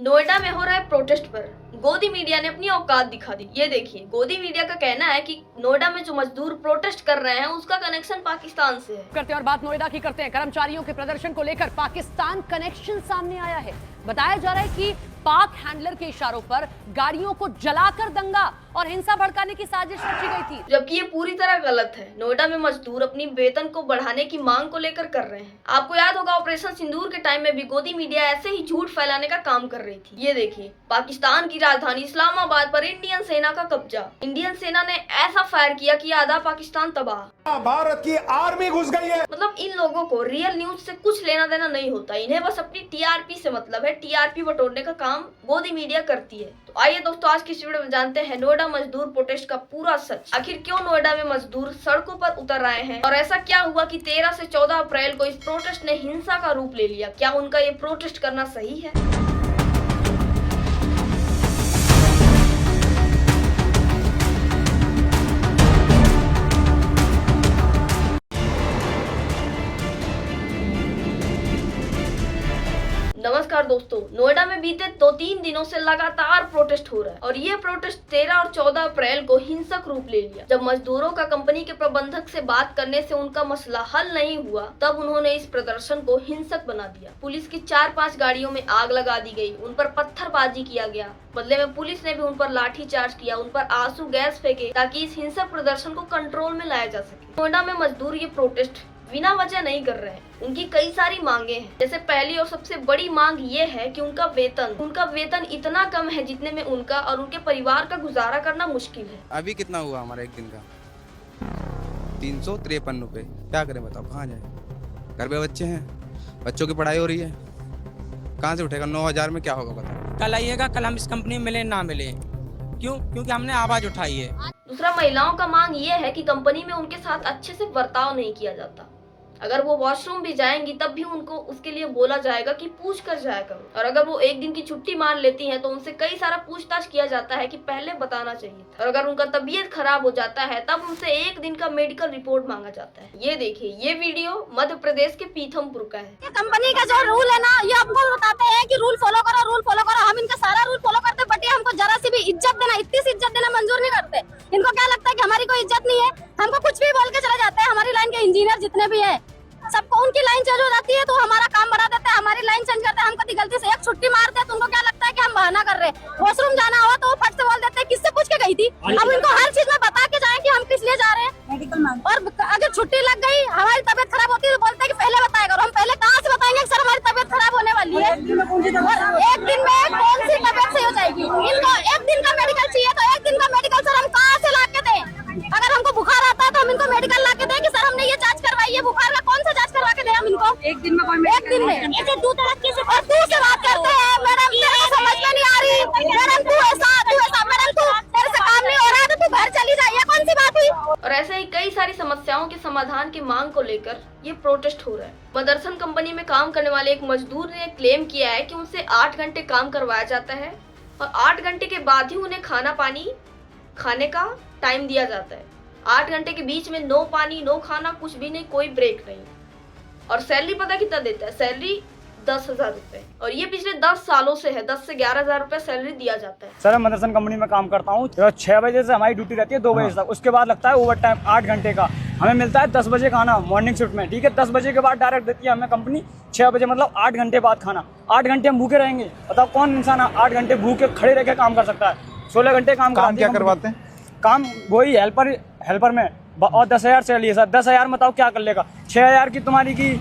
नोएडा में हो रहा है प्रोटेस्ट पर गोदी मीडिया ने अपनी औकात दिखा दी। ये देखिए, गोदी मीडिया का कहना है कि नोएडा में जो मजदूर प्रोटेस्ट कर रहे हैं उसका कनेक्शन पाकिस्तान से है। करते हैं और बात नोएडा की करते हैं। कर्मचारियों के प्रदर्शन को लेकर पाकिस्तान कनेक्शन सामने आया है। बताया जा रहा है कि पाक हैंडलर के इशारों पर गाड़ियों को जलाकर दंगा और हिंसा भड़काने की साजिश रची गई थी, जबकि ये पूरी तरह गलत है। नोएडा में मजदूर अपनी वेतन को बढ़ाने की मांग को लेकर कर रहे हैं। आपको याद होगा ऑपरेशन सिंदूर के टाइम में भी गोदी मीडिया ऐसे ही झूठ फैलाने का काम कर रही थी। ये देखिए, पाकिस्तान की राजधानी इस्लामाबाद पर इंडियन सेना का कब्जा। इंडियन सेना ने ऐसा फायर किया कि आधा पाकिस्तान तबाह। भारत की आर्मी घुस गई है। मतलब इन लोगों को रियल न्यूज से कुछ लेना देना नहीं होता। इन्हें बस अपनी टीआरपी से मतलब है। टीआरपी बटोरने का काम गोदी मीडिया करती है। तो आइए दोस्तों, आज की इस वीडियो में जानते हैं नोएडा मजदूर प्रोटेस्ट का पूरा सच। आखिर क्यों नोएडा में मजदूर सड़कों पर उतर आए हैं और ऐसा क्या हुआ कि 13 से 14 अप्रैल को इस प्रोटेस्ट ने हिंसा का रूप ले लिया। क्या उनका ये प्रोटेस्ट करना सही है? नमस्कार दोस्तों, नोएडा में बीते 2-3 दिनों से लगातार प्रोटेस्ट हो रहा है और ये प्रोटेस्ट 13 और 14 अप्रैल को हिंसक रूप ले लिया। जब मजदूरों का कंपनी के प्रबंधक से बात करने से उनका मसला हल नहीं हुआ, तब उन्होंने इस प्रदर्शन को हिंसक बना दिया। पुलिस की 4-5 गाड़ियों में आग लगा दी गई, उन पर पत्थरबाजी किया गया। बदले में पुलिस ने भी उन पर लाठीचार्ज किया, उन पर आंसू गैस फेंके ताकि इस हिंसक प्रदर्शन को कंट्रोल में लाया जा सके। नोएडा में मजदूर ये प्रोटेस्ट बिना वजह नहीं कर रहे हैं। उनकी कई सारी मांगे हैं। जैसे पहली और सबसे बड़ी मांग ये है कि उनका वेतन इतना कम है जितने में उनका और उनके परिवार का गुजारा करना मुश्किल है। अभी कितना हुआ हमारा एक दिन का? 353 रुपये। क्या करें बताओ, कहाँ जाए? घर पे बच्चे हैं, बच्चों की पढ़ाई हो रही है, कहाँ से उठेगा? 9000 में क्या होगा बताओ? कल आइएगा, कल हम इस कंपनी में मिले ना मिले, क्यों? क्योंकि हमने आवाज उठाई है। दूसरा, महिलाओं का मांग ये है कि कंपनी में उनके साथ अच्छे से बर्ताव नहीं किया जाता। अगर वो वॉशरूम भी जाएंगी तब भी उनको उसके लिए बोला जाएगा कि पूछ कर जाया करो। और अगर वो एक दिन की छुट्टी मान लेती हैं तो उनसे कई सारा पूछताछ किया जाता है कि पहले बताना चाहिए था। और अगर उनका तबीयत खराब हो जाता है तब उनसे एक दिन का मेडिकल रिपोर्ट मांगा जाता है। ये देखिए, ये वीडियो मध्य प्रदेश के पीथमपुर का है। कंपनी का जो रूल है ना, ये हमको बताते हैं कि रूल फॉलो करो, रूल फॉलो करो। हम इनका सारा रूल फॉलो करते, बट ये हमको जरा सी भी इज्जत देना, इतनी सी इज्जत देना मंजूर नहीं करते। इनको क्या लगता है कि हमारी कोई इज्जत नहीं है, हमको कुछ भी बोल के चले जाते हैं। हमारी लाइन के इंजीनियर जितने भी है, सबको उनकी लाइन चेंज हो जाती है तो हमारा काम बढ़ा देते हैं। हमारी लाइन चेंज करते हैं, हम कभी गलती से एक छुट्टी मारते हैं तो उनको क्या लगता है कि हम बहाना कर रहे हैं। वॉशरूम जाना हो तो वो फट से बोल देते हैं किससे पूछ के गई थी। अब इनको हर चीज में बता के जाए कि हम किस लिए जा रहे हैं मेडिकल में। और अगर छुट्टी लग गई, हमारी तबियत खराब होती है तो बोलते हैं कि पहले बताएगा। और हम पहले कहाँ से बताएंगे सर हमारी तबियत खराब होने वाली है? एक दिन में कौन सी तबियत सही हो जाएगी? इनको एक दिन का मेडिकल चाहिए तो एक दिन का मेडिकल सर हम कहाँ से ला के दें? अगर हमको बुखार आता है तो हम इनको मेडिकल ला के दें कि सर हमने ये जांच करवाई है, बुखार का कौन सा जांच करवा के दें हम इनको? एक दिन में ऐसे दो तरह के से बात करते हैं। मैडम तेरे को समझ में नहीं आ रही, मैडम तू ऐसा, मैडम तू तेरे से काम नहीं हो रहा है तो तू घर चली जा, ये कौन सी बात हुई? और ऐसे ही कई सारी समस्याओं के समाधान की मांग को लेकर ये प्रोटेस्ट हो रहा है। मदरसन कंपनी में काम करने वाले एक मजदूर ने क्लेम किया है कि उनसे 8 घंटे काम करवाया जाता है और 8 घंटे के बाद ही उन्हें खाना पानी खाने का टाइम दिया जाता है। 8 घंटे के बीच में नो पानी, नो खाना, कुछ भी नहीं, कोई ब्रेक नहीं। और सैलरी पता कितना देता है? सैलरी 10,000 रुपए। और ये पिछले 10 सालों से है। 10 से 11,000 रुपए सैलरी दिया जाता है। सर, मैं मदरसन कंपनी में काम करता हूँ। 6 बजे से हमारी ड्यूटी रहती है 2 बजे तक। उसके बाद लगता है ओवर टाइम 8 घंटे का। हमें मिलता है 10 बजे खाना मॉर्निंग शिफ्ट में, ठीक है। 10 बजे के बाद डायरेक्ट देती है हमें कंपनी 6 बजे, मतलब 8 घंटे बाद खाना। 8 घंटे हम भूखे रहेंगे? बताओ कौन इंसान 8 घंटे भूखे खड़े रह के काम कर सकता है? 16 घंटे काम क्या करवाते हैं? काम वही हेल्पर में, और 10,000 सैलरी है सर। 10,000 बताओ क्या कर लेगा? 6,000 की तुम्हारी की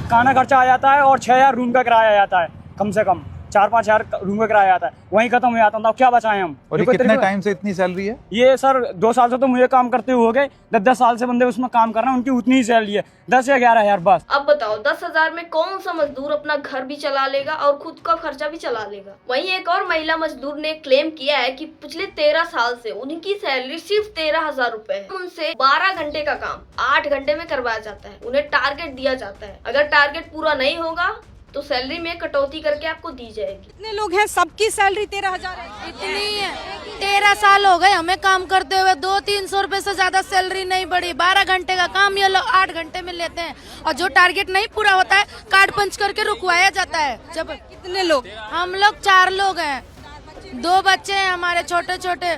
खाना खर्चा आ जाता है और 6,000 रूम का किराया आ जाता है। कम से कम 4-5 हज़ार रूम का किराया आता है, वहीं खत्म हो जाता है। क्या बचाएं हम? और ये कितने टाइम से इतनी सैलरी है? ये सर 2 साल से तो मुझे काम करते हुए हो गए। 10 साल से बंदे उसमें काम कर रहे हैं, उनकी उतनी ही सैलरी है, 10 या 11,000 बस। अब बताओ, 10,000 में कौन सा मजदूर अपना घर भी चला लेगा और खुद का खर्चा भी चला लेगा? वहीं एक और महिला मजदूर ने क्लेम किया है कि पिछले 13 साल से उनकी सैलरी सिर्फ 13,000 रुपए है। उनसे 12 घंटे का काम 8 घंटे में करवाया जाता है। उन्हें टारगेट दिया जाता है, अगर टारगेट पूरा नहीं होगा तो सैलरी में कटौती करके आपको दी जाएगी। कितने लोग हैं? सबकी सैलरी 13,000 है। इतनी है। 13 साल हो गए हमें काम करते हुए, 200-300 रुपए से ज्यादा सैलरी नहीं बढ़ी। 12 घंटे का काम ये लोग 8 घंटे में लेते हैं और जो टारगेट नहीं पूरा होता है कार्ड पंच करके रुकवाया जाता है। जब कितने लोग? हम लोग 4 लोग हैं, 2 बच्चे हैं हमारे छोटे छोटे।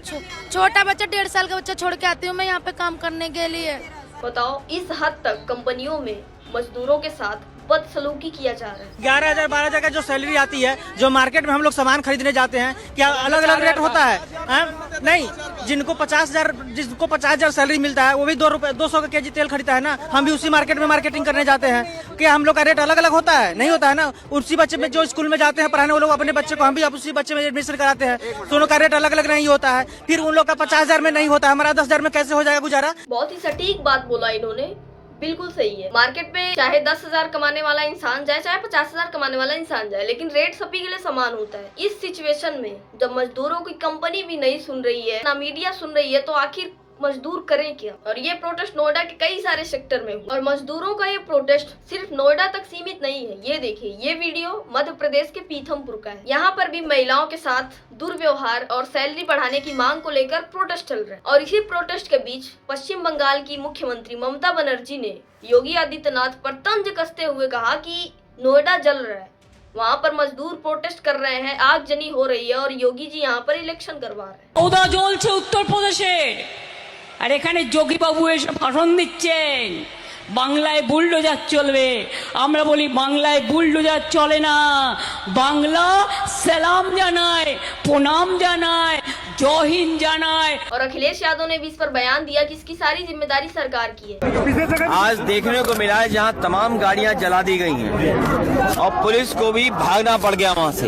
छोटा बच्चा 1.5 साल का बच्चा छोड़ के आती हूँ मैं यहाँ पे काम करने के लिए। बताओ, इस हद तक कंपनियों में मजदूरों के साथ बदसलूकी किया जा रहा है। 11,000 12,000 का जो सैलरी आती है, जो मार्केट में हम लोग सामान खरीदने जाते हैं, क्या अलग अलग रेट होता है? नहीं, जिनको 50,000 सैलरी मिलता है वो भी 200 का केजी तेल खरीदता है ना। हम भी उसी मार्केट में मार्केटिंग करने जाते हैं। क्या हम लोग का रेट अलग अलग होता है? नहीं होता है ना। उसी बच्चे में जो स्कूल में जाते हैं पढ़ाने, वो लोग अपने बच्चे को, हम भी उसी बच्चे में एडमिशन कराते हैं, दोनों का रेट अलग अलग नहीं होता है। फिर उन लोग का 50,000 में नहीं होता है, हमारा 10,000 में कैसे हो जाएगा गुजारा? बहुत ही सटीक बात बोला इन्होंने, बिल्कुल सही है। मार्केट में चाहे 10,000 कमाने वाला इंसान जाए, चाहे 50,000 कमाने वाला इंसान जाए, लेकिन रेट सभी के लिए समान होता है। इस सिचुएशन में जब मजदूरों की कंपनी भी नहीं सुन रही है, ना मीडिया सुन रही है, तो आखिर मजदूर करें क्या? और ये प्रोटेस्ट नोएडा के कई सारे सेक्टर में हुआ। और मजदूरों का ये प्रोटेस्ट सिर्फ नोएडा तक सीमित नहीं है। ये देखिए, ये वीडियो मध्य प्रदेश के पीथमपुर का है। यहाँ पर भी महिलाओं के साथ दुर्व्यवहार और सैलरी बढ़ाने की मांग को लेकर प्रोटेस्ट चल रहा है। और इसी प्रोटेस्ट के बीच पश्चिम बंगाल की मुख्यमंत्री ममता बनर्जी ने योगी आदित्यनाथ पर तंज कसते हुए कहा कि नोएडा जल रहा है, वहाँ पर मजदूर प्रोटेस्ट कर रहे हैं, आगजनी हो रही है और योगी जी यहाँ पर इलेक्शन करवा रहे हैं। ওদা জ্বলছে উত্তরপ্রদেশে, আর এখানে যোগী বাবু এসে ভাষণ দিচ্ছেন বাংলায় বুলডোজার চলবে। আমরা বলি বাংলায় বুলডোজার চলে না, বাংলা সালাম জানায়, প্রণাম জানায়, जय हिंद जानाए। और अखिलेश यादव ने भी इस पर बयान दिया कि इसकी सारी जिम्मेदारी सरकार की है। आज देखने को मिला है जहां तमाम गाड़ियां जला दी गई हैं और पुलिस को भी भागना पड़ गया वहां से।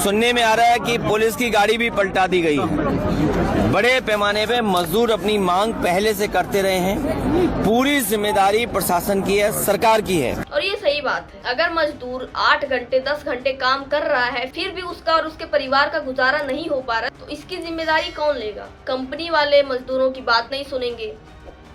सुनने में आ रहा है कि पुलिस की गाड़ी भी पलटा दी गई है। बड़े पैमाने पे मजदूर अपनी मांग पहले से करते रहे हैं। पूरी जिम्मेदारी प्रशासन की है, सरकार की है। और ये सही बात है, अगर मजदूर 8 घंटे 10 घंटे काम कर रहा है, फिर भी उसका और उसके परिवार का गुजारा नहीं हो पा रहा, तो इसकी जिम्मेदारी कौन लेगा? कंपनी वाले मजदूरों की बात नहीं सुनेंगे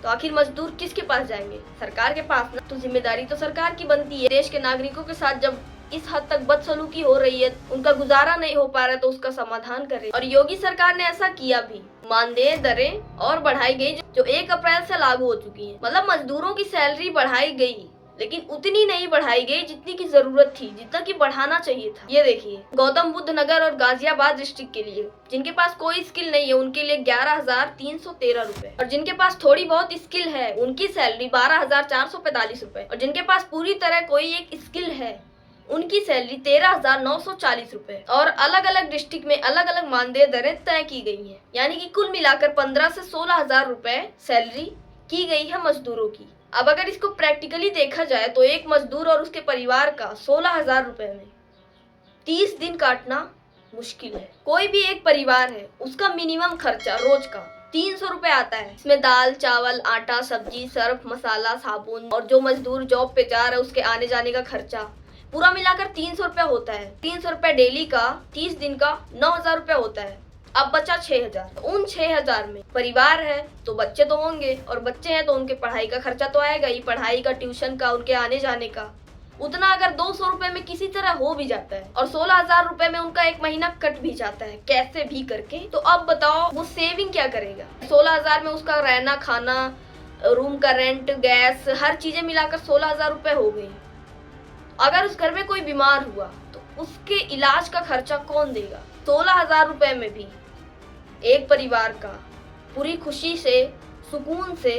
तो आखिर मजदूर किसके पास जाएंगे? सरकार के पास ना। तो जिम्मेदारी तो सरकार की बनती है। देश के नागरिकों के साथ जब इस हद तक बदसलूकी हो रही है, उनका गुजारा नहीं हो पा रहा है, तो उसका समाधान करे। और योगी सरकार ने ऐसा किया भी। मानदेय दरें और बढ़ाई गई जो 1 अप्रैल से लागू हो चुकी है। मतलब मजदूरों की सैलरी बढ़ाई गई, लेकिन उतनी नहीं बढ़ाई गई जितनी की जरूरत थी, जितना की बढ़ाना चाहिए था। ये देखिए, गौतम बुद्ध नगर और गाजियाबाद डिस्ट्रिक्ट के लिए जिनके पास कोई स्किल नहीं है, उनके लिए 11,313 रुपए, और जिनके पास थोड़ी बहुत स्किल है उनकी सैलरी 12,445 रुपए, और जिनके पास पूरी तरह कोई एक स्किल है उनकी सैलरी 13,940 रुपए। और अलग अलग डिस्ट्रिक्ट में अलग अलग मानदेय दरें तय की गई हैं। यानी कि कुल मिलाकर 15 से 16,000 रुपए सैलरी की गई है मजदूरों की। अब अगर इसको प्रैक्टिकली देखा जाए तो एक मजदूर और उसके परिवार का 16,000 रुपए में 30 दिन काटना मुश्किल है। कोई भी एक परिवार है, उसका मिनिमम खर्चा रोज का 300 रुपए आता है। इसमें दाल चावल आटा सब्जी सर्फ मसाला साबुन और जो मजदूर जॉब पे जा रहा है उसके आने जाने का खर्चा पूरा मिलाकर 300 रुपए होता है। 300 रुपए डेली का 30 दिन का 9,000 रुपए होता है। अब बचा 6,000। उन 6,000 में परिवार है तो बच्चे तो होंगे, और बच्चे हैं तो उनके पढ़ाई का खर्चा तो आएगा ही, पढ़ाई का, ट्यूशन का, उनके आने जाने का। उतना अगर 200 रुपए में किसी तरह हो भी जाता है और 16,000 रुपए में उनका एक महीना कट भी जाता है कैसे भी करके, तो अब बताओ वो सेविंग क्या करेगा? 16,000 में उसका रहना खाना, रूम का रेंट, गैस, हर चीजें मिलाकर 16,000 रुपए हो गई। अगर उस घर में कोई बीमार हुआ तो उसके इलाज का खर्चा कौन देगा? 16,000 रुपए में भी एक परिवार का पूरी खुशी से सुकून से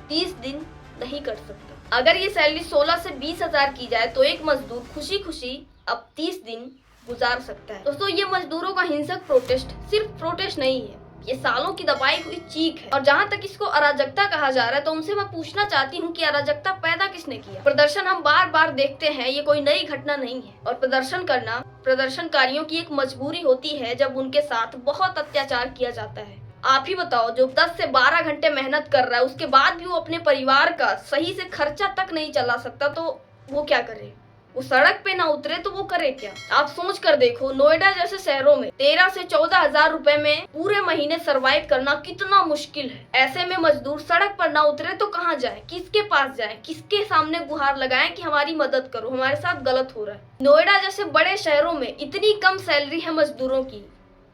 30 दिन नहीं कट सकता। अगर ये सैलरी 16 से 20,000 की जाए तो एक मजदूर खुशी खुशी अब 30 दिन गुजार सकता है। दोस्तों, ये मजदूरों का हिंसक प्रोटेस्ट सिर्फ प्रोटेस्ट नहीं है, ये सालों की दबाई हुई चीख है। और जहाँ तक इसको अराजकता कहा जा रहा है, तो उनसे मैं पूछना चाहती हूँ कि अराजकता पैदा किसने किया? प्रदर्शन हम बार बार देखते हैं, ये कोई नई घटना नहीं है। और प्रदर्शन करना प्रदर्शनकारियों की एक मजबूरी होती है जब उनके साथ बहुत अत्याचार किया जाता है। आप ही बताओ, जो 10 से 12 घंटे मेहनत कर रहा है उसके बाद भी वो अपने परिवार का सही से खर्चा तक नहीं चला सकता, तो वो क्या करे? वो सड़क पे ना उतरे तो वो करे क्या? आप सोच कर देखो, नोएडा जैसे शहरों में 13 से 14,000 रुपए में पूरे महीने सरवाइव करना कितना मुश्किल है। ऐसे में मजदूर सड़क पर ना उतरे तो कहाँ जाए? किसके पास जाए? किसके सामने गुहार लगाएं कि हमारी मदद करो, हमारे साथ गलत हो रहा है? नोएडा जैसे बड़े शहरों में इतनी कम सैलरी है मजदूरों की,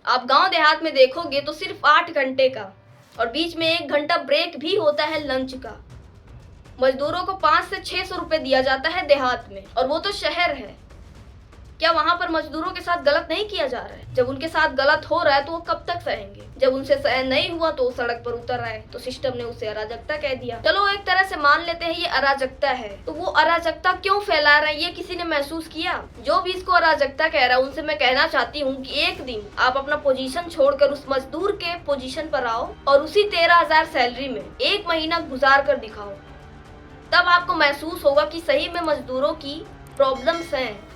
आप गांव देहात में देखोगे तो सिर्फ 8 घंटे का, और बीच में 1 घंटा ब्रेक भी होता है लंच का। मजदूरों को 5 से 600 रुपए दिया जाता है देहात में, और वो तो शहर है। क्या वहां पर मजदूरों के साथ गलत नहीं किया जा रहा है? जब उनके साथ गलत हो रहा है तो वो कब तक सहेंगे? जब उनसे सहन नहीं हुआ तो वो सड़क पर उतर आए, तो सिस्टम ने उसे अराजकता कह दिया। चलो एक तरह से मान लेते हैं ये अराजकता है, तो वो अराजकता क्यों फैला रहे हैं ये किसी ने महसूस किया? जो भी इसको अराजकता कह रहा है उनसे मैं कहना चाहती हूँ कि एक दिन आप अपना पोजीशन छोड़कर उस मजदूर के पोजीशन पर आओ और उसी 13,000 सैलरी में 1 महीना गुजार कर दिखाओ। तब आपको महसूस होगा कि सही में मजदूरों की प्रॉब्लम्स हैं।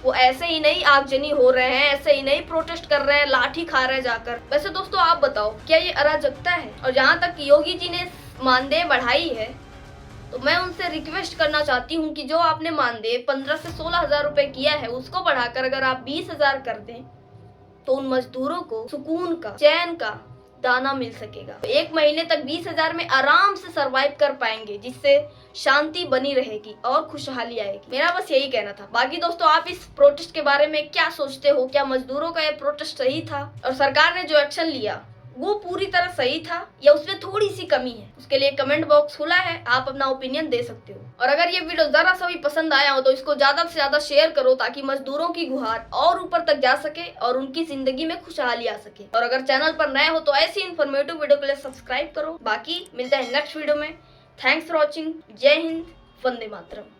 वो ऐसे ही नहीं आगजनी हो रहे हैं, ऐसे ही नहीं प्रोटेस्ट कर रहे हैं, लाठी खा रहे हैं जाकर। वैसे दोस्तों आप बताओ, क्या ये अराजकता है? और जहाँ तक योगी जी ने मानदेय बढ़ाई है, तो मैं उनसे रिक्वेस्ट करना चाहती हूँ कि जो आपने मानदेय 15 से 16,000 रुपए किया है, उसको बढ़ाकर अगर आप 20,000 कर दें तो उन मजदूरों को सुकून का, चैन का दाना मिल सकेगा। 1 महीने तक 20,000 में आराम से सरवाइव कर पाएंगे, जिससे शांति बनी रहेगी और खुशहाली आएगी। मेरा बस यही कहना था। बाकी दोस्तों आप इस प्रोटेस्ट के बारे में क्या सोचते हो? क्या मजदूरों का ये प्रोटेस्ट सही था और सरकार ने जो एक्शन लिया वो पूरी तरह सही था या उसमें थोड़ी सी कमी है? उसके लिए कमेंट बॉक्स खुला है, आप अपना ओपिनियन दे सकते हो। और अगर ये वीडियो जरा सा भी पसंद आया हो तो इसको ज्यादा से ज्यादा शेयर करो, ताकि मजदूरों की गुहार और ऊपर तक जा सके और उनकी जिंदगी में खुशहाली आ सके। और अगर चैनल पर नए हो तो ऐसी इन्फॉर्मेटिव वीडियो के लिए सब्सक्राइब करो। बाकी मिलते हैं नेक्स्ट वीडियो में। Thanks for watching. जय हिंद, वंदे मातरम।